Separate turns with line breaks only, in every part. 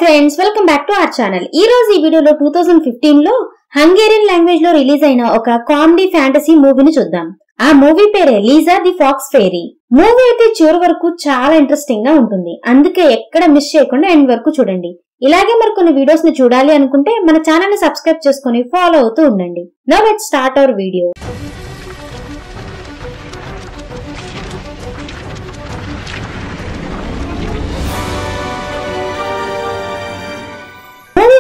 Friends, welcome back to our channel. ఈ రోజు ఈ వీడియోలో 2015 లో హంగేరియన్ లాంగ్వేజ్ లో రిలీజ్ అయిన ఒక కామెడీ ఫ్యాంటసీ మూవీని చూద్దాం. ఆ మూవీ పేరే లీజా ది ఫాక్స్ ఫెయిరీ. మూవీ అయితే చివరి వరకు చాలా ఇంట్రెస్టింగ్ గా ఉంటుంది, అందుకే ఎక్కడ మిస్ చేయకుండా ఎండ్ వరకు చూడండి. ఇలాగే మరికొన్ని వీడియోస్ ని చూడాలి అనుకుంటే మన ఛానల్ ని సబ్స్క్రైబ్ చేసుకుని ఫాలో అవుతూ ఉండండి. Now let's start our video.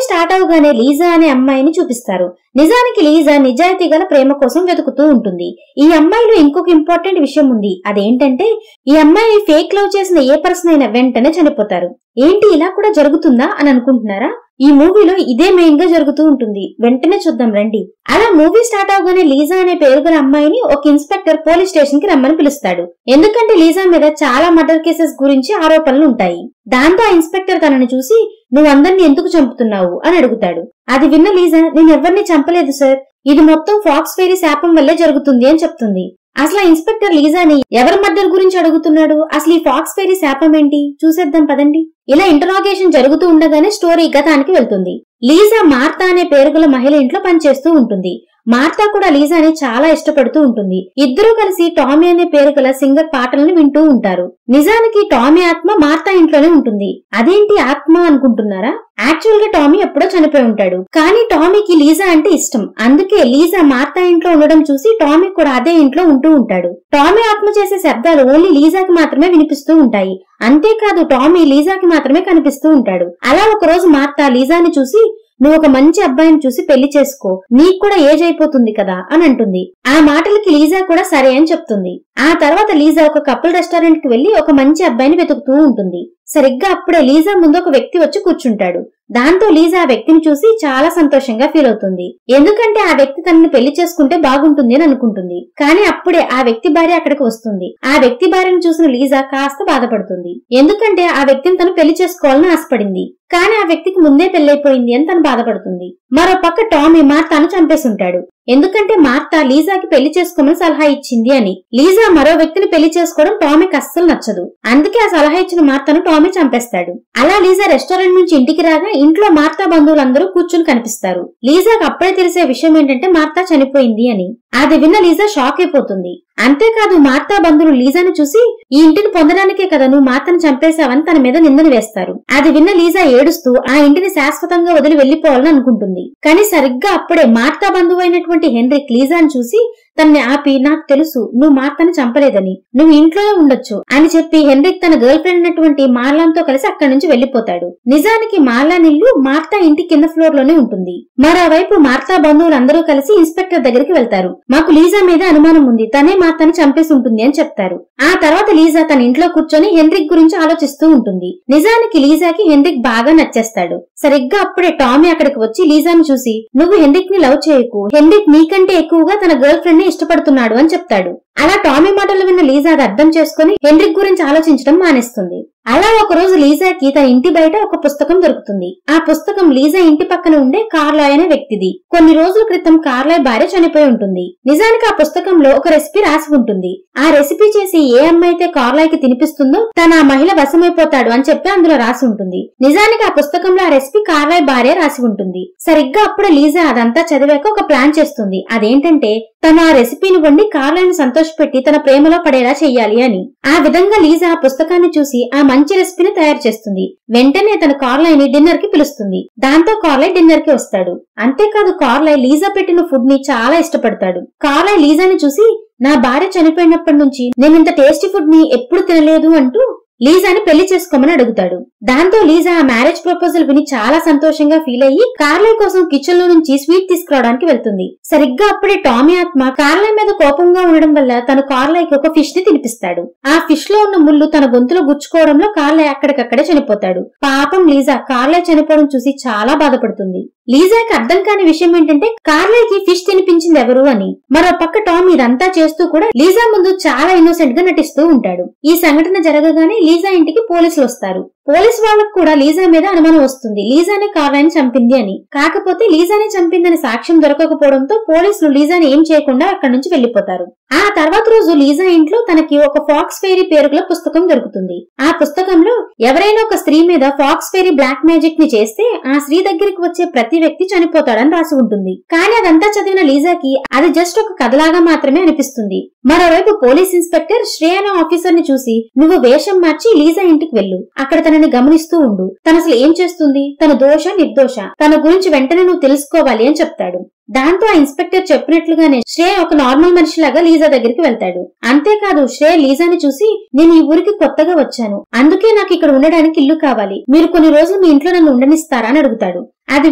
Start అవగానే లీజా అనే అమ్మాయిని చూపిస్తారు. నిజానికి లీజా నిజాయితీ గల ప్రేమ కోసం వెతుకుతూ ఉంటుంది. ఈ అమ్మాయిలో ఇంకొక ఇంపార్టెంట్ విషయం ఉంది. అదేంటంటే ఈ అమ్మాయి ఫేక్ లవ్ చేసిన ఏ పర్సన్ అయినా వెంటనే చనిపోతారు. ఏంటి ఇలా కూడా జరుగుతుందా అని అనుకుంటున్నారా? ఈ మూవీలో ఇదే మెయిన్ గా జరుగుతూ ఉంటుంది. వెంటనే చూద్దాం రండి. అలా మూవీ స్టార్ట్ అవగానే లీజా అనే పేరు గల అమ్మాయిని ఒక ఇన్స్పెక్టర్ పోలీస్ స్టేషన్ కి రమ్మని పిలుస్తాడు. ఎందుకంటే లీజా మీద చాలా మర్డర్ కేసెస్ గురించి ఆరోపణలు ఉంటాయి. దాంతో ఆ ఇన్స్పెక్టర్ తనని చూసి నువ్వు అందరినీ ఎందుకు చంపుతున్నావు అని అడుగుతాడు. అది విన్న లీజా నేను ఎవరిని చంపలేదు సార్, ఇది మొత్తం ఫాక్స్ ఫెయిరీ శాపం వల్లే జరుగుతుంది అని చెప్తుంది. అసలు ఆ ఇన్స్పెక్టర్ లీజాని ఎవరి మర్డర్ గురించి అడుగుతున్నాడు, అసలు ఈ ఫాక్స్ ఫెయిరీ శాపం ఏంటి చూసేద్దాం పదండి. ఇలా ఇంటరాగేషన్ జరుగుతూ ఉండగానే స్టోరీ గతానికి వెళ్తుంది. లీజా మార్తా అనే పేరు గల మహిళ ఇంట్లో పనిచేస్తూ ఉంటుంది. మార్తా కూడా లీజాని చాలా ఇష్టపడుతూ ఉంటుంది. ఇద్దరూ కలిసి టామీ అనే పేరు గల సింగర్ పాటలను వింటూ ఉంటారు. నిజానికి టామీ ఆత్మ మార్తా ఇంట్లోనే ఉంటుంది. అదేంటి ఆత్మ అనుకుంటున్నారా? యాక్చువల్ గా టామీ ఎప్పుడో చనిపోయి ఉంటాడు, కానీ టామీకి లీజా అంటే ఇష్టం. అందుకే లీజా మార్తా ఇంట్లో ఉండడం చూసి టామీ కూడా అదే ఇంట్లో ఉంటూ ఉంటాడు. టామీ ఆత్మ చేసే శబ్దాలు ఓన్లీ లీజాకి మాత్రమే వినిపిస్తూ ఉంటాయి. అంతేకాదు టామీ లీజాకి మాత్రమే కనిపిస్తూ ఉంటాడు. అలా ఒక రోజు మార్తా లీజాని చూసి నువ్వు ఒక మంచి అబ్బాయిని చూసి పెళ్లి చేసుకో, నీకు కూడా ఏజ్ అయిపోతుంది కదా అని అంటుంది. ఆ మాటలకి లీజా కూడా సరే అని చెప్తుంది. ఆ తర్వాత లీజా ఒక కపుల్ రెస్టారెంట్ కి వెళ్లి ఒక మంచి అబ్బాయిని వెతుకుతూ ఉంటుంది. సరిగ్గా అప్పుడే లీజా ముందు ఒక వ్యక్తి వచ్చి కూర్చుంటాడు. దాంతో లీజా ఆ వ్యక్తిని చూసి చాలా సంతోషంగా ఫీల్ అవుతుంది. ఎందుకంటే ఆ వ్యక్తి తనని పెళ్లి చేసుకుంటే బాగుంటుంది అని అనుకుంటుంది. కానీ అప్పుడే ఆ వ్యక్తి భార్య అక్కడికి వస్తుంది. ఆ వ్యక్తి భార్యను చూసిన లీజా కాస్త బాధపడుతుంది. ఎందుకంటే ఆ వ్యక్తిని తను పెళ్లి చేసుకోవాలని ఆశపడింది, కానీ ఆ వ్యక్తికి ముందే పెళ్లైపోయింది అని తను బాధపడుతుంది. మరో పక్క టామీ మార్తాను చంపేసుంటాడు. ఎందుకంటే మార్తా లీజాకి పెళ్లి చేసుకోమని సలహా ఇచ్చింది అని. లీజా మరో వ్యక్తిని పెళ్లి చేసుకోవడం టామీకి అస్సలు నచ్చదు. అందుకే ఆ సలహా ఇచ్చిన మార్తాను టామీ చంపేస్తాడు. అలా లీజా రెస్టారెంట్ నుంచి ఇంటికి రాగా ఇంట్లో మార్తా బంధువులందరూ కూర్చుని కనిపిస్తారు. లీజాకి అప్పుడే తెలిసే విషయం ఏంటంటే మార్తా చనిపోయింది అని. అది విన్న లీజా షాక్ అయిపోతుంది. అంతేకాదు మార్తా బంధువులు లీజాని చూసి ఈ ఇంటిని పొందడానికే కదా నువ్వు మార్తను చంపేశావని తన మీద నిందను వేస్తారు. అది విన్న లీజా ఏడుస్తూ ఆ ఇంటిని శాశ్వతంగా వదిలి వెళ్లిపోవాలని అనుకుంటుంది. కానీ సరిగ్గా అప్పుడే మార్తా బంధువు అయినటువంటి హెన్రిక్ లీజాని చూసి తనని ఆపి నాకు తెలుసు నువ్వు మార్తాను చంపలేదని, నువ్వు ఇంట్లోనే ఉండొచ్చు అని చెప్పి హెన్రిక్ తన గర్ల్ ఫ్రెండ్ అయినటువంటి మార్లాన్తో కలిసి అక్కడి నుంచి వెళ్లిపోతాడు. నిజానికి మార్లాన్ ఇల్లు మార్తా ఇంటి కింద ఫ్లోర్ లోనే ఉంటుంది. మరోవైపు మార్తా బంధువులందరూ కలిసి ఇన్స్పెక్టర్ దగ్గరికి వెళ్తారు. మాకు లీజా మీద అనుమానం ఉంది, తనే మార్తాను చంపేసి ఉంటుంది అని చెప్తారు. ఆ తర్వాత లీజా తన ఇంట్లో కూర్చొని హెన్రిక్ గురించి ఆలోచిస్తూ ఉంటుంది. నిజానికి లీజాకి హెన్రిక్ బాగా నచ్చేస్తాడు. సరిగ్గా అప్పుడే టామీ అక్కడికి వచ్చి లీజాను చూసి నువ్వు హెన్రిక్ ని లవ్ చేయకు, హెన్రిక్ నీకంటే ఎక్కువగా తన గర్ల్ ఫ్రెండ్ ని ఇష్టపడుతున్నాడు అని చెప్తాడు. అలా టామీ మాటలు విన్న లీజా అది అర్థం చేసుకుని హెన్రిక్ గురించి ఆలోచించడం మానేస్తుంది. అలా ఒక రోజు లీజాకి తన ఇంటి బయట ఒక పుస్తకం దొరుకుతుంది. ఆ పుస్తకం లీజా ఇంటి పక్కన ఉండే కార్లాయ్ అనే వ్యక్తిది. కొన్ని రోజుల క్రితం కార్లాయ్ భార్య చనిపోయి ఉంటుంది. నిజానికి ఆ పుస్తకంలో ఒక రెసిపీ రాసి ఉంటుంది. ఆ రెసిపీ చేసి ఏ అమ్మాయి అయితే కార్లాయ్ కి తినిపిస్తుందో తన ఆ మహిళ వశమైపోతాడు అని చెప్పి అందులో రాసి ఉంటుంది. నిజానికి ఆ పుస్తకంలో ఆ రెసిపీ కార్లాయ్ భార్య రాసి ఉంటుంది. సరిగ్గా అప్పుడు లీజా అదంతా చదివాక ఒక ప్లాన్ చేస్తుంది. అదేంటంటే తను ఆ రెసిపీని వండి కార్లాయ్ ని సంతోషపెట్టి తన ప్రేమలో పడేలా చెయ్యాలి అని. ఆ విధంగా లీజా ఆ పుస్తకాన్ని చూసి ఆ మంచి రెసిపీని తయారు చేస్తుంది. వెంటనే తన కార్లాయ్ ని డిన్నర్ కి పిలుస్తుంది. దాంతో కార్లాయ్ డిన్నర్ కి వస్తాడు. అంతేకాదు కార్లాయ్ లీజా పెట్టిన ఫుడ్ ని చాలా ఇష్టపడతాడు. కార్లాయ్ లీజాని చూసి నా భార్య చనిపోయినప్పటి నుంచి నేను ఇంత టేస్టీ ఫుడ్ ని ఎప్పుడు తినలేదు అంటూ లీజాని పెళ్లి చేసుకోమని అడుగుతాడు. దాంతో లీజా ఆ మ్యారేజ్ ప్రపోజల్ విని చాలా సంతోషంగా ఫీల్ అయ్యి కార్లాయ్ కోసం కిచెన్ లో నుంచి స్వీట్ తీసుకురావడానికి వెళ్తుంది. సరిగ్గా అప్పుడే టామీ ఆత్మ కార్లాయ్ మీద కోపంగా ఉండడం వల్ల తను కార్లాయ్ కి ఒక ఫిష్ ని తినిపిస్తాడు. ఆ ఫిష్ లో ఉన్న ముళ్ళు తన గొంతులో గుచ్చుకోవడంలో కార్లాయ్ అక్కడికక్కడే చనిపోతాడు. పాపం లీజా కార్లాయ్ చనిపోవడం చూసి చాలా బాధపడుతుంది. లీజాకి అర్థం కాని విషయం ఏంటంటే కార్లాయ్ కి ఫిష్ తినిపించింది ఎవరు అని. మరో పక్క టామీ ఇదంతా చేస్తూ కూడా లీజా ముందు చాలా ఇన్నోసెంట్ గా నటిస్తూ ఉంటాడు. ఈ సంఘటన జరగగానే లీజా ఇంటికి పోలీసులు వస్తారు. పోలీస్ వాళ్ళకు కూడా లీజా మీద అనుమానం వస్తుంది, లీజానే కార్లాని చంపింది అని. కాకపోతే లీజానే చంపిందని సాక్ష్యం దొరకకపోవడంతో పోలీసులు లీజాని ఏం చేయకుండా అక్కడి నుంచి వెళ్లిపోతారు. ఆ తర్వాత రోజు లీజా ఇంట్లో తనకి ఒక ఫాక్స్ ఫెయిరీ పేరుగల పుస్తకం దొరుకుతుంది. ఆ పుస్తకంలో ఎవరైనా ఒక స్త్రీ మీద ఫాక్స్ ఫెయిరీ బ్లాక్ మ్యాజిక్ ని చేస్తే ఆ స్త్రీ దగ్గరికి వచ్చే ప్రతి వ్యక్తి చనిపోతాడని రాసి ఉంటుంది. కానీ అదంతా చదివిన లీజాకి అది జస్ట్ ఒక కథలాగా మాత్రమే అనిపిస్తుంది. మరోవైపు పోలీస్ ఇన్స్పెక్టర్ శ్రేయ అనే ఆఫీసర్ ని చూసి, నువ్వు వేషం మార్చి లీజా ఇంటికి వెళ్ళు, అక్కడ తనని గమనిస్తూ ఉండు, తను అసలు ఏం చేస్తుంది, తన దోష నిర్దోష, తన గురించి వెంటనే నువ్వు తెలుసుకోవాలి అని చెప్తాడు. దాంతో ఆ ఇన్స్పెక్టర్ చెప్పినట్లుగానే శ్రేయ ఒక నార్మల్ మనిషిలాగా లీజా దగ్గరికి వెళ్తాడు. అంతేకాదు శ్రేయ లీజాని చూసి, నేను ఈ ఊరికి కొత్తగా వచ్చాను, అందుకే నాకు ఇక్కడ ఉండడానికి ఇల్లు కావాలి, మీరు కొన్ని రోజులు మీ ఇంట్లో నన్ను ఉండనిస్తారా అని అడుగుతాడు. అది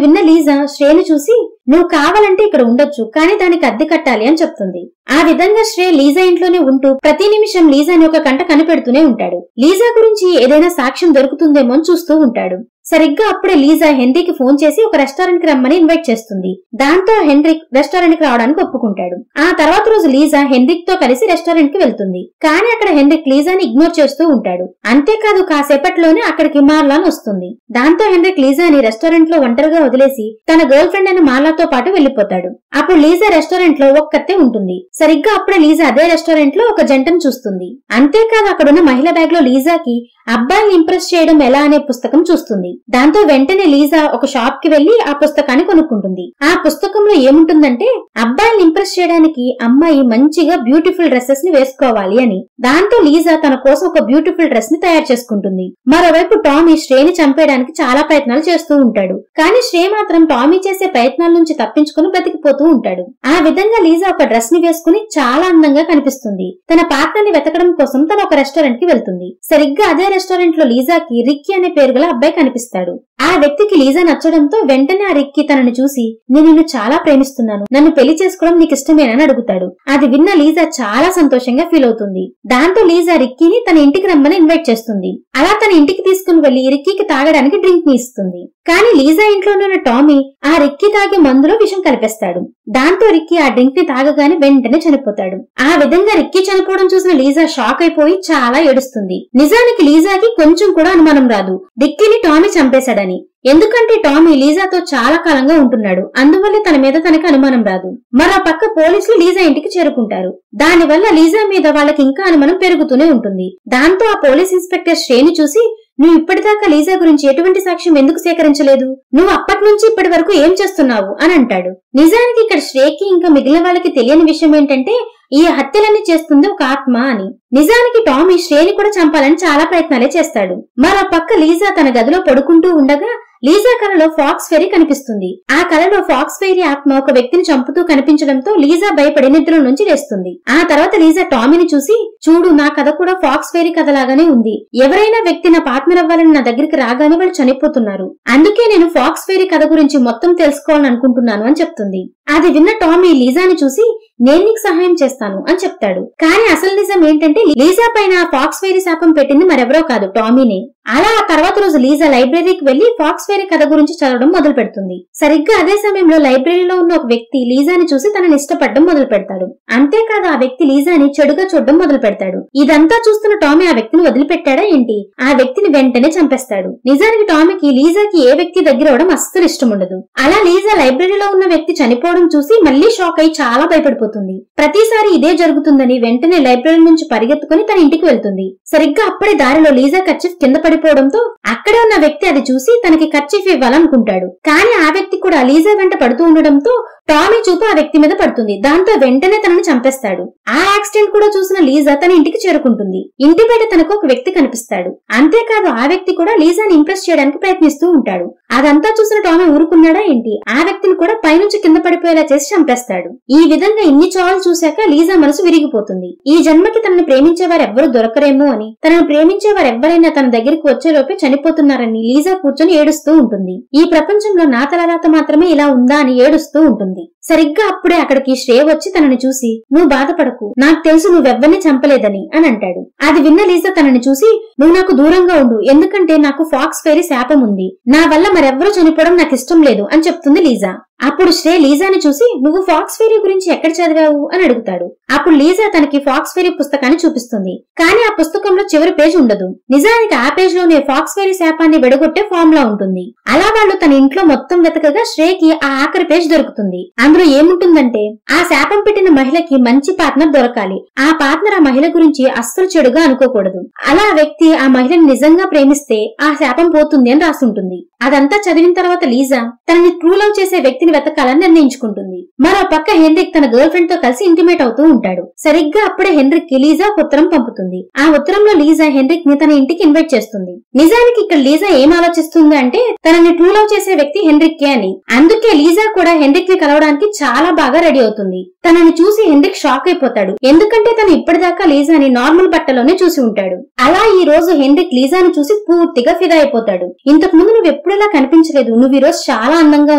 విన్న లీజా శ్రేయను చూసి, నువ్వు కావాలంటే ఇక్కడ ఉండొచ్చు, కానీ దానికి అద్దె కట్టాలి అని చెప్తుంది. ఆ విధంగా శ్రేయ లీజా ఇంట్లోనే ఉంటూ ప్రతి నిమిషం లీజాని ఒక కంట కనిపెడుతూనే ఉంటాడు. లీజా గురించి ఏదైనా సాక్ష్యం దొరుకుతుందేమో అని చూస్తూ ఉంటాడు. సరిగ్గా అప్పుడే లీజా హెన్రీకి ఫోన్ చేసి ఒక రెస్టారెంట్ కి రమ్మని ఇన్వైట్ చేస్తుంది. దాంతో హెన్రిక్ రెస్టారెంట్ కి రావడానికి ఒప్పుకుంటాడు. ఆ తర్వాత రోజు లీజా హెన్రిక్ తో కలిసి రెస్టారెంట్ కి వెళ్తుంది. కానీ అక్కడ హెన్రిక్ లీజాని ఇగ్నోర్ చేస్తూ ఉంటాడు. అంతేకాదు కాసేపట్లోనే అక్కడికి మార్లాన్ వస్తుంది. దాంతో హెన్రిక్ లీజాని రెస్టారెంట్ లో ఒంటరిగా వదిలేసి తన గర్ల్ ఫ్రెండ్ అయిన మార్లాతో పాటు వెళ్లిపోతాడు. అప్పుడు లీజా రెస్టారెంట్ లో ఒక్కతే ఉంటుంది. సరిగ్గా అప్పుడే లీజా అదే రెస్టారెంట్ లో ఒక జంటను చూస్తుంది. అంతేకాదు అక్కడున్న మహిళ బ్యాగ్ లో లీజాకి అబ్బాయిని ఇంప్రెస్ చేయడం ఎలా అనే పుస్తకం చూస్తుంది. దాంతో వెంటనే లీజా ఒక షాప్ కి వెళ్లి ఆ పుస్తకాన్ని కొనుక్కుంటుంది. ఆ పుస్తకంలో ఏముంటుందంటే, అబ్బాయిని ఇంప్రెస్ చేయడానికి అమ్మాయి మంచిగా బ్యూటిఫుల్ డ్రెస్సెస్ ని వేసుకోవాలి అని. దాంతో లీజా తన కోసం ఒక బ్యూటిఫుల్ డ్రెస్ ని తయారు చేసుకుంటుంది. మరోవైపు టామీ శ్రేయని చంపేయడానికి చాలా ప్రయత్నాలు చేస్తూ ఉంటాడు. కానీ శ్రేయ మాత్రం టామీ చేసే ప్రయత్నాల నుంచి తప్పించుకుని బ్రతికిపోతూ ఉంటాడు. ఆ విధంగా లీజా ఒక డ్రెస్ ని వేసుకుని చాలా అందంగా కనిపిస్తుంది. తన పార్ట్నర్ ని వెతకడం కోసం తన ఒక రెస్టారెంట్ కి వెళ్తుంది. సరిగ్గా అదే రెస్టారెంట్ లో లీజాకి రిక్కీ అనే పేరు గల అబ్బాయి కనిపిస్తాడు. ఆ వ్యక్తికి లీజా నచ్చడంతో వెంటనే ఆ రిక్కీ తనని చూసి, నేను నిన్ను చాలా ప్రేమిస్తున్నాను, నన్ను పెళ్లి చేసుకోవడం నీకు ఇష్టమేనని అడుగుతాడు. అది విన్న లీజా చాలా సంతోషంగా ఫీల్ అవుతుంది. దాంతో లీజా రిక్కీని తన ఇంటికి రమ్మని ఇన్వైట్ చేస్తుంది. అలా తన ఇంటికి తీసుకుని వెళ్లి రిక్కీకి తాగడానికి డ్రింక్ ని ఇస్తుంది. కానీ లీజా ఇంట్లోనే ఉన్న టామీ ఆ రిక్కీ తాగే మందులో విషం కలిపేస్తాడు. దాంతో రిక్కీ ఆ డ్రింక్ ని తాగగానే వెంటనే చనిపోతాడు. ఆ విధంగా రిక్కీ చనిపోవడం చూసిన లీజా షాక్ అయిపోయి చాలా ఏడుస్తుంది. నిజానికి లీజాకి కొంచెం కూడా అనుమానం రాదు రిక్కీని టామీ చంపేశాడని. ఎందుకంటే టామీ లీజాతో చాలా కాలంగా ఉంటున్నాడు, అందువల్ల తన మీద తనకి అనుమానం రాదు. మరో పక్క పోలీసులు లీజా ఇంటికి చేరుకుంటారు. దానివల్ల లీజా మీద వాళ్ళకి ఇంకా అనుమానం పెరుగుతూనే ఉంటుంది. దాంతో ఆ పోలీస్ ఇన్స్పెక్టర్ శ్రేని చూసి, నువ్వు ఇప్పటిదాకా లీజా గురించి ఎటువంటి సాక్ష్యం ఎందుకు సేకరించలేదు, నువ్వు అప్పటి నుంచి ఇప్పటి వరకు ఏం చేస్తున్నావు అని అంటాడు. నిజానికి ఇక్కడ శ్రేకి ఇంకా మిగిలిన వాళ్ళకి తెలియని విషయం ఏంటంటే, ఈ హత్యలన్నీ చేస్తుంది ఒక ఆత్మ అని. నిజానికి టామీ శ్రేని కూడా చంపాలని చాలా ప్రయత్నాలే చేస్తాడు. మరో పక్క లీజా తన గదిలో పడుకుంటూ ఉండగా లీజా కలలో ఫాక్స్ ఫెయిరీ కనిపిస్తుంది. ఆ కలలో ఫాక్స్ ఫెయిరీ ఆత్మ ఒక వ్యక్తిని చంపుతూ కనిపించడంతో లీజా భయపడి నిద్ర నుంచి లేస్తుంది. ఆ తర్వాత లీజా టామీని చూసి, చూడు నా కథ కూడా ఫాక్స్ ఫెయిరీ కథలాగానే ఉంది, ఎవరైనా వ్యక్తి నా పార్ట్నర్ అవ్వాలని నా దగ్గరికి రాగానే వాళ్ళు చనిపోతున్నారు, అందుకే నేను ఫాక్స్ ఫెయిరీ కథ గురించి మొత్తం తెలుసుకోవాలని అనుకుంటున్నాను అని చెప్తుంది. అది విన్న టామీ లీజాని చూసి, నేను నీకు సహాయం చేస్తాను అని చెప్తాడు. కానీ అసలు నిజం ఏంటంటే, లీజా పైన ఫాక్స్ ఫెయిరీ శాపం పెట్టింది మరెవరో కాదు, టామీనే. అలా ఆ తర్వాత రోజు లీజా లైబ్రరీకి వెళ్లి ఫాక్స్ ఫెయిరీ కథ గురించి చదవడం మొదలు పెడుతుంది. సరిగ్గా అదే సమయంలో లైబ్రరీలో ఉన్న ఒక వ్యక్తి లీజాని చూసి తనని ఇష్టపడడం మొదలు పెడతాడు. అంతేకాదు ఆ వ్యక్తి లీజాని చెడుగా చూడడం మొదలు పెడతాడు. ఇదంతా చూస్తున్న టామీ ఆ వ్యక్తిని వదిలిపెట్టాడా ఏంటి, ఆ వ్యక్తిని వెంటనే చంపేస్తాడు. నిజానికి టామీకి లీజాకి ఏ వ్యక్తి దగ్గర అవడం అస్సలు ఇష్టం ఉండదు. అలా లీజా లైబ్రరీలో ఉన్న వ్యక్తి చనిపోవడం చూసి మళ్లీ షాక్ అయి చాలా భయపడిపోతుంది. ప్రతిసారి ఇదే జరుగుతుందని వెంటనే లైబ్రరీ నుంచి పరిగెత్తుకుని తన ఇంటికి వెళ్తుంది. సరిగ్గా అప్పుడే దారిలో లీజా కర్చీఫ్ కింద పడిపోవడంతో అక్కడే ఉన్న వ్యక్తి అది చూసి తనకి కర్చీఫ్ ఇవ్వాలనుకుంటాడు. కానీ ఆ వ్యక్తి కూడా లీజా వెంట పడుతూ ఉండడంతో టామీ చూపు ఆ వ్యక్తి మీద పడుతుంది. దాంతో వెంటనే తనని చంపేస్తాడు. ఆ యాక్సిడెంట్ కూడా చూసిన లీజా తన ఇంటికి చేరుకుంటుంది. ఇంటి బయట తనకు ఒక వ్యక్తి కనిపిస్తాడు. అంతేకాదు ఆ వ్యక్తి కూడా లీజాని ఇంప్రెస్ చేయడానికి ప్రయత్నిస్తూ ఉంటాడు. అదంతా చూసిన టామీ ఊరుకున్నాడా ఏంటి, ఆ వ్యక్తిని కూడా పైనుంచి కింద పడిపోయేలా చేసి చంపేస్తాడు. ఈ విధంగా ఇన్ని చావులు చూశాక లీజా మనసు విరిగిపోతుంది. ఈ జన్మకి తనని ప్రేమించేవారు ఎవ్వరూ దొరకరేమో అని, తనను ప్రేమించేవారు ఎవ్వరైనా తన దగ్గరికి వచ్చేలోపే చనిపోతున్నారని లీజా కూర్చొని ఏడుస్తూ ఉంటుంది. ఈ ప్రపంచంలో నా తలరాత మాత్రమే ఇలా ఉందా అని ఏడుస్తూ ఉంటుంది. సరిగ్గా అప్పుడే అక్కడికి శ్రేయ వచ్చి తనని చూసి, నువ్వు బాధపడకు, నాకు తెలుసు నువ్వెవ్వరిని చంపలేదని అని అంటాడు. అది విన్న లీజా తనని చూసి, నువ్వు నాకు దూరంగా ఉండు, ఎందుకంటే నాకు ఫాక్స్ ఫెయిరీ శాపం ఉంది, నా వల్ల మరెవ్వరూ చనిపోవడం నాకు ఇష్టం లేదు అని చెప్తుంది లీజా. అప్పుడు శ్రే లీజాని చూసి నువ్వు ఫాక్స్ ఫెయిరీ గురించి ఎక్కడ చదివావు అని అడుగుతాడు. అప్పుడు లీజా తనకి ఫాక్స్ ఫెయిరీ పుస్తకాన్ని చూపిస్తుంది. కానీ ఆ పుస్తకంలో చివరి పేజ్ ఉండదు. నిజానికి ఆ పేజ్ లోనే ఫాక్స్ ఫెయిరీ శాపాన్ని విడగొట్టే ఫార్ములా ఉంటుంది. అలా వాళ్ళు తన ఇంట్లో మొత్తం వెతకగా శ్రేకి ఆ ఆఖరి పేజ్ దొరుకుతుంది. అందులో ఏముంటుందంటే ఆ శాపం పెట్టిన మహిళకి మంచి పార్ట్నర్ దొరకాలి. ఆ పార్ట్నర్ ఆ మహిళ గురించి అస్సలు చెడుగా అనుకోకూడదు. అలా ఆ వ్యక్తి ఆ మహిళని నిజంగా ప్రేమిస్తే ఆ శాపం పోతుంది అని రాసుంటుంది. అదంతా చదివిన తర్వాత లీజా తనని ట్రూ లవ్ చేసే వ్యక్తిని వెతకాలని నిర్ణయించుకుంటుంది. మరో పక్క హెన్రిక్ తన గర్ల్ ఫ్రెండ్ తో కలిసి ఇంటిమేట్ అవుతూ ఉంటాడు. సరిగ్గా అప్పుడే హెన్రిక్ కి లీజా ఒక ఉత్తరం పంపుతుంది. ఆ ఉత్తరంలో లీజా హెన్రిక్ ని తన ఇంటికి ఇన్వైట్ చేస్తుంది. నిజానికి ఇక్కడ లీజా ఏం ఆలోచిస్తుంది అంటే తనని ట్రూ లవ్ చేసే వ్యక్తి హెన్రిక్ కే అని. అందుకే లీజా కూడా హెన్రిక్ ని కలవడానికి చాలా బాగా రెడీ అవుతుంది. తనని చూసి హెన్రిక్ షాక్ అయిపోతాడు. ఎందుకంటే తను ఇప్పటిదాకా లీజాని నార్మల్ బట్టలోనే చూసి ఉంటాడు. అలా ఈ రోజు హెన్రిక్ లీజాని చూసి పూర్తిగా ఫిదా అయిపోతాడు. ఇంతకు ముందు నువ్వు ఎప్పుడెలా కనిపించలేదు, నువ్వు ఈ రోజు చాలా అందంగా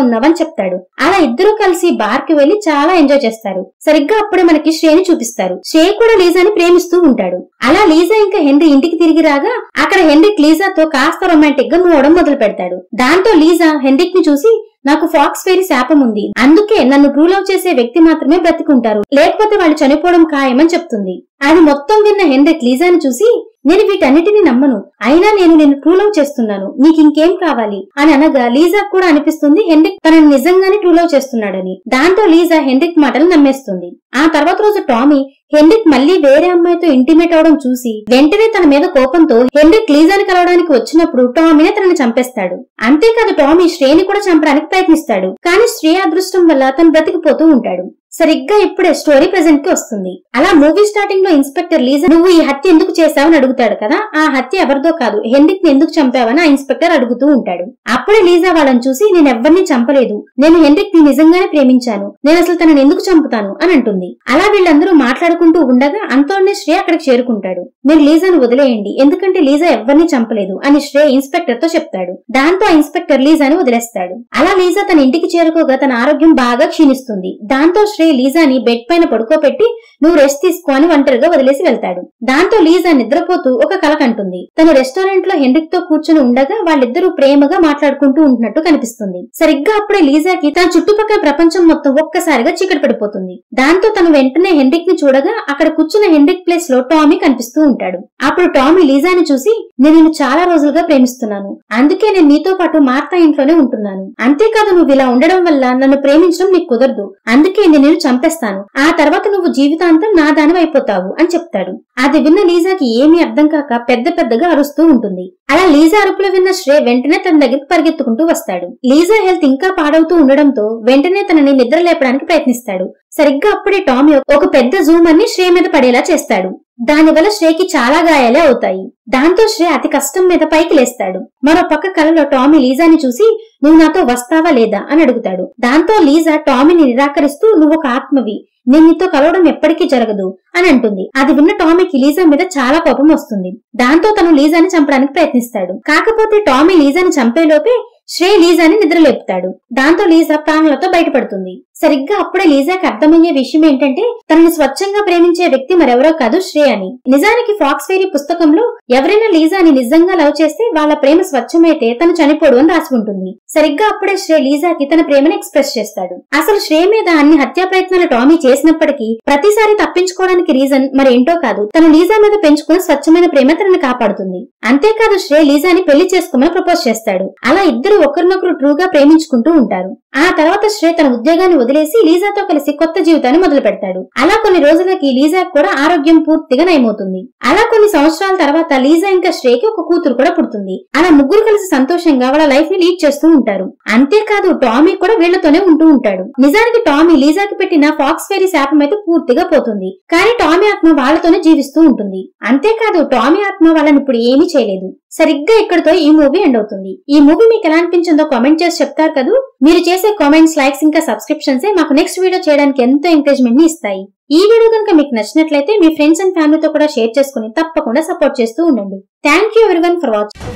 ఉన్నావని చెప్తాడు. అలా ఇద్దరు కలిసి బార్ కి వెళ్లి చాలా ఎంజాయ్ చేస్తారు. సరిగ్గా అప్పుడే మనకి శ్రేని చూపిస్తారు. శ్రే కూడా లీజాని ప్రేమిస్తూ ఉంటాడు. అలా లీజా ఇంకా హెన్రీ ఇంటికి తిరిగి రాగా అక్కడ హెన్రిక్ లీజాతో కాస్త రొమాంటిక్ గా మూవడం మొదలు పెడతాడు. దాంతో లీజా హెన్రిక్ ని చూసి నాకు ఫాక్స్ ఫెయిరీ శాపం ఉంది, అందుకే నన్ను ట్రూ లవ్ చేసే వ్యక్తి మాత్రమే బ్రతికుంటారు, లేకపోతే వాళ్ళు చనిపోవడం ఖాయమని చెప్తుంది. అది మొత్తం విన్న హెన్రిక్ లీజాని చూసి నేను వీటన్నిటిని నమ్మను, అయినా నేను నిన్ను ట్రూ లవ్ చేస్తున్నాను, నీకింకేం కావాలి అని అనగా లీజా కూడా అనిపిస్తుంది హెన్రిక్ తనని నిజంగానే ట్రూ లవ్ చేస్తున్నాడని. దాంతో లీజా హెన్రిక్ మాటలు నమ్మేస్తుంది. ఆ తర్వాత రోజు టామీ హెన్రిక్ మళ్లీ వేరే అమ్మాయితో ఇంటిమేట్ అవడం చూసి వెంటనే తన మీద కోపంతో హెన్రిక్ లీజాని కలవడానికి వచ్చినప్పుడు టామీనే తనని చంపేస్తాడు. అంతేకాదు టామీ శ్రేని కూడా చంపడానికి ప్రయత్నిస్తాడు. కానీ శ్రే అదృష్టం వల్ల తను బ్రతికిపోతూ ఉంటాడు. సరిగ్గా ఇప్పుడే స్టోరీ ప్రెజెంట్ కి వస్తుంది. అలా మూవీ స్టార్టింగ్ లో ఇన్స్పెక్టర్ లీజా నువ్వు ఈ హత్య ఎందుకు చేశావని అడుగుతాడు కదా. ఆ హత్య ఎవరిదో కాదు, హెన్రిక్ ని ఎందుకు చంపావని ఆ ఇన్స్పెక్టర్ అడుగుతూ ఉంటాడు. అప్పుడే లీజా వాళ్ళని చూసి నేను ఎవరిని చంపలేదు, నేను హెన్రిక్ ని నిజంగానే ప్రేమించాను, నేను అసలు తనని ఎందుకు చంపుతాను అని అంటుంది. అలా వీళ్ళందరూ మాట్లాడుకుంటూ ఉండగా అంతలోనే శ్రే అక్కడికి చేరుకుంటాడు. మీరు లీజాను వదిలేయండి, ఎందుకంటే లీజా ఎవరిని చంపలేదు అని శ్రే ఇన్స్పెక్టర్ తో చెప్తాడు. దాంతో ఆ ఇన్స్పెక్టర్ లీజాని వదిలేస్తాడు. అలా లీజా తన ఇంటికి చేరుకోగా తన ఆరోగ్యం బాగా క్షీణిస్తుంది. దాంతో శ్రే లీజాని బెడ్ పైన పడుకోబెట్టి నువ్వు రెస్ట్ తీసుకో అని ఒంటరిగా వదిలేసి వెళ్తాడు. దాంతో లీజా నిద్రపోతూ ఒక కల కంటుంది. తను రెస్టారెంట్ లో హెన్రిక్ తో కూర్చుని ఉండగా వాళ్ళిద్దరూ ప్రేమగా మాట్లాడుకుంటూ ఉంటున్నట్టు కనిపిస్తుంది. సరిగ్గా అప్పుడే లీజాకి తన చుట్టుపక్కల ప్రపంచం మొత్తం ఒక్కసారిగా చీకటి పడిపోతుంది. దాంతో తను వెంటనే హెన్రిక్ ని చూడగా అక్కడ కూర్చున్న హెన్రిక్ ప్లేస్ లో టామీ కనిపిస్తూ ఉంటాడు. అప్పుడు టామీ లీజాని చూసి నేను నిన్ను చాలా రోజులుగా ప్రేమిస్తున్నాను, అందుకే నేను నీతో పాటు మార్తా ఇంట్లోనే ఉంటున్నాను. అంతేకాదు నువ్వు ఇలా ఉండడం వల్ల నన్ను ప్రేమించడం నీకు కుదరదు, అందుకే నేను చంపేస్తాను, ఆ తర్వాత నువ్వు జీవితాంతం నా దానివి అయిపోతావు అని చెప్తాడు. అది విన్న లీజాకి ఏమీ అర్థం కాక పెద్ద పెద్దగా అరుస్తూ ఉంటుంది. అలా లీజా అరుపులు విన్న శ్రే వెంటనే తన దగ్గరికి పరిగెత్తుకుంటూ వస్తాడు. లీజా హెల్త్ ఇంకా పాడవుతూ ఉండడంతో వెంటనే తనని నిద్ర లేపడానికి ప్రయత్నిస్తాడు. సరిగ్గా అప్పుడే టామీ ఒక పెద్ద జూమ్ అన్ని శ్రే మీద పడేలా చేస్తాడు. దానివల్ల శ్రేకి చాలా గాయాలే అవుతాయి. దాంతో శ్రే అతి కష్టం మీద పైకి లేస్తాడు. మరో పక్క కలలో టామీ లీజాని చూసి నువ్వు నాతో వస్తావా లేదా అని అడుగుతాడు. దాంతో లీజా టామీని నిరాకరిస్తూ నువ్వు ఒక ఆత్మవి, నేను నీతో కలవడం ఎప్పటికీ జరగదు అని అంటుంది. అది విన్న టామీకి లీజా మీద చాలా కోపం వస్తుంది. దాంతో తను లీజాని చంపడానికి ప్రయత్నిస్తాడు. కాకపోతే టామీ లీజాని చంపేలోపే శ్రే లీజాని నిద్రలేపుతాడు. దాంతో లీజా ప్రాణాలతో బయటపడుతుంది. సరిగ్గా అప్పుడే లీజాకి అర్థమయ్యే విషయం ఏంటంటే తనని స్వచ్ఛంగా ప్రేమించే వ్యక్తి మరెవరో కాదు శ్రే అని. నిజానికి ఫాక్స్ ఫెయిరీ పుస్తకంలో ఎవరైనా లీజాని నిజంగా లవ్ చేస్తే వాళ్ళ ప్రేమ స్వచ్ఛమైతే తను చనిపోడు అని రాసి ఉంటుంది. సరిగ్గా అప్పుడే శ్రే లీజాకి తన ప్రేమను ఎక్స్ప్రెస్ చేస్తాడు. అసలు శ్రే మీద అన్ని హత్యా ప్రయత్నాలు టామీ చేసినప్పటికీ ప్రతిసారి తప్పించుకోవడానికి రీజన్ మరేంటో కాదు, తను లీజా మీద పెంచుకున్న స్వచ్ఛమైన ప్రేమ తనని కాపాడుతుంది. అంతేకాదు శ్రే లీజాని పెళ్లి చేసుకోమని ప్రపోజ్ చేస్తాడు. అలా ఇద్దరు ఒకరినొకరు ట్రూగా ప్రేమించుకుంటూ ఉంటారు. ఆ తర్వాత శ్రే తన ఉద్యోగాన్ని వదిలేసి లీజాతో కలిసి కొత్త జీవితాన్ని మొదలు పెడతాడు. అలా కొన్ని రోజులకి లీజాకి కూడా ఆరోగ్యం పూర్తిగా నయమవుతుంది. అలా కొన్ని సంవత్సరాల తర్వాత లీజా ఇంకా శ్రేకి ఒక కూతురు కూడా పుడుతుంది. అలా ముగ్గురు కలిసి సంతోషంగా వాళ్ళ లైఫ్ ని లీడ్ చేస్తూ ఉంటారు. అంతేకాదు టామీ కూడా వీళ్లతోనే ఉంటూ ఉంటాడు. నిజానికి టామీ లీజాకి పెట్టిన ఫాక్స్ ఫెయిరీ శాపం అయితే పూర్తిగా పోతుంది. కానీ టామీ ఆత్మ వాళ్ళతోనే జీవిస్తూ ఉంటుంది. అంతేకాదు టామీ ఆత్మ వాళ్ళని ఇప్పుడు ఏమీ చేయలేదు. సరిగ్గా ఇక్కడితో ఈ మూవీ ఎండ్ అవుతుంది. ఈ మూవీ మీకు ఎలా అనిపించిందో కామెంట్ చేసి చెప్తారు కదా. మీరు చేసే కామెంట్స్, లైక్స్ ఇంకా సబ్స్క్రిప్షన్స్ మాకు నెక్స్ట్ వీడియో చేయడానికి ఎంతో ఎంకరేజ్మెంట్ ని ఇస్తాయి. ఈ వీడియో కనుక మీకు నచ్చినట్లయితే మీ ఫ్రెండ్స్ అండ్ ఫ్యామిలీతో కూడా షేర్ చేసుకుని తప్పకుండా సపోర్ట్ చేస్తూ ఉండండి. Thank you everyone for watching.